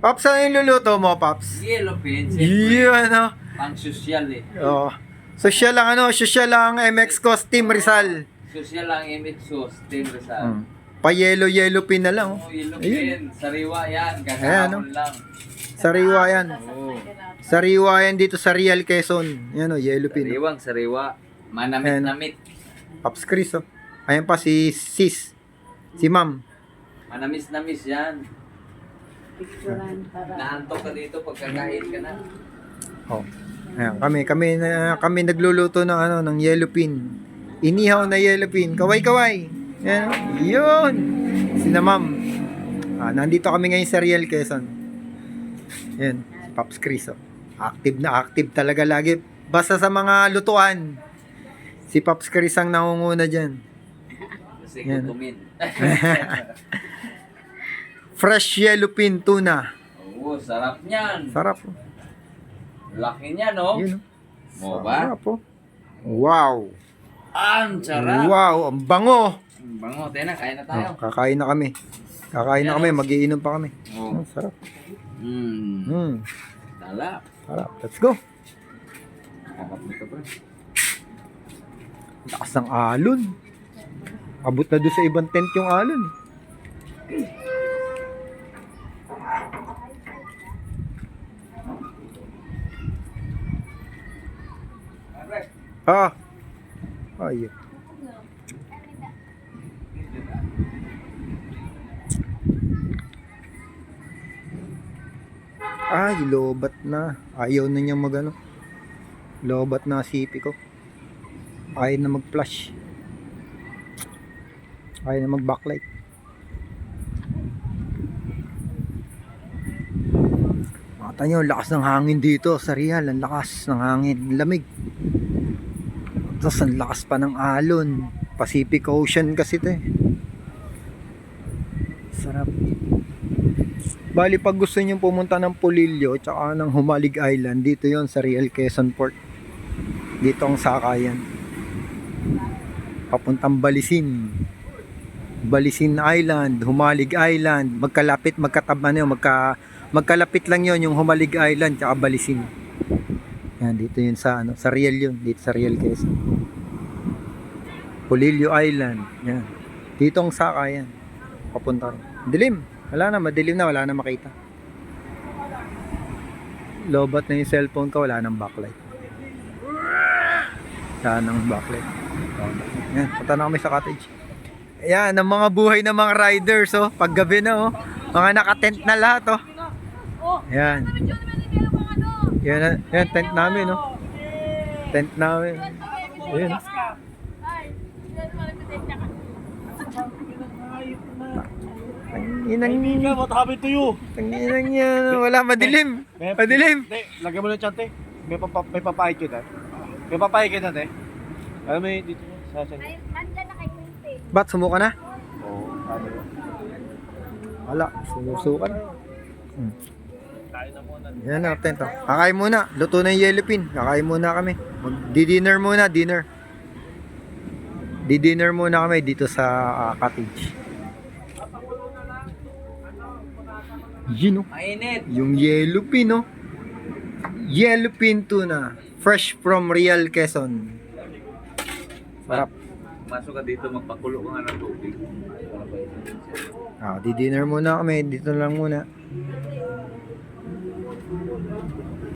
Paps, ano yung luluto mo, Paps? Yellow pin. Yun, ano? Pang social eh. Oo. Social lang, ano? Social lang MX Cos Team Rizal. Social lang image sauce. Team Rizal. Hmm. Pa-yellow pin na lang. Oh, yellow Ayun. pin. Sariwa yan. Ayan, Kakahon lang. Sariwa yan. Oh. Sariwa yan dito sa Real Quezon. Yan o, yellow pin. Sariwang sariwa. Manamit-namit. Paps Chris, oh. Ayan pa si Sis. Si Ma'am. Manamis-namis yan. Naantok ka dito pagkakain ka na. Oh. Ayan, kami nagluluto ng ano, ng yellow pin. Inihaw na yellow pin. Kaway-kaway. Yan, oh. Yun. Sina Ma'am. Nandito kami ngayon sa Real Quezon. Yan, si Paps Chris, oh. Active na active talaga lagi. Basta sa mga lutuan. Si Paps Chris ang nangunguna dyan. Kasi Yan. gutumin. Fresh yellow pin tuna. Oo, sarap niyan. Sarap, oh. Laki niya, no? Yun, Mo ba? sarap, oh. Wow. Ang sarap. Wow, ang bango. Bango, tayo na, kain na tayo. Kakain na kami. Kakain na kami, magiinom pa kami. Oh. Sarap. Mm. Tala. Sarap. Let's go. Kakap nito pa. Lakas ng alon. Abot na doon sa ibang tent yung alon. Ayun. Ay, lobat na. Ayaw na niyang magano. Lobat na sipi ko. Ayaw na mag-flash. Ayaw na mag-backlight. Makita nyo, lakas ng hangin dito sa Real. Ang lakas ng hangin. Lamig. Tapos ang lakas pa ng alon. Pacific Ocean kasi ito eh. Sarap. Bali pag gusto niyo pumunta ng Polillo tsaka ng Humalig Island, dito yon sa Real Quezon Port. Dito ang sakayan. Papuntang Balisin. Balisin Island, Humalig Island, magkalapit, magkalapit lang yon yung Humalig Island tsaka Balisin. Yan, dito yun sa ano, sa Real yun, dito sa Real Quezon. Polillo Island, yan. Dito ang sakayan. Papunta rin. Dilim. Wala na, madilim na, wala na makita. Lobat na yung cellphone ko, wala nang backlight. Wala nang backlight. Yan, punta na kami sa cottage. Ayan, ang mga buhay ng mga riders, oh. Paggabi na, oh. Mga nakatent na lahat, oh. Ayan. Yan, yan, tent namin, oh. Tent namin. Ayan. Inang What happened to you? Tanginang yan. Wala, madilim. Madilim. Hindi, lagyan mo ng chante. May papayag kita. May papayag kita, te. Alam mo yun, dito sa saan? Nandyan na kay Quinte. Ba't sumuka na? Oo, ano yun? Wala, sumusukan. Tayo na muna. Yan na, tent, oh. Kakain muna. Luto na yung yellow pin. Kakain muna kami. Di-dinner muna, dinner. Di-dinner muna kami dito sa cottage. Yun, oh. Mainit. Yung yellow pin, oh. Yellow pin tuna. Fresh from Real Quezon. Sarap. Masok ka dito, magpakulo ka nga ng tubig. Di-dinner muna kami. Dito lang muna.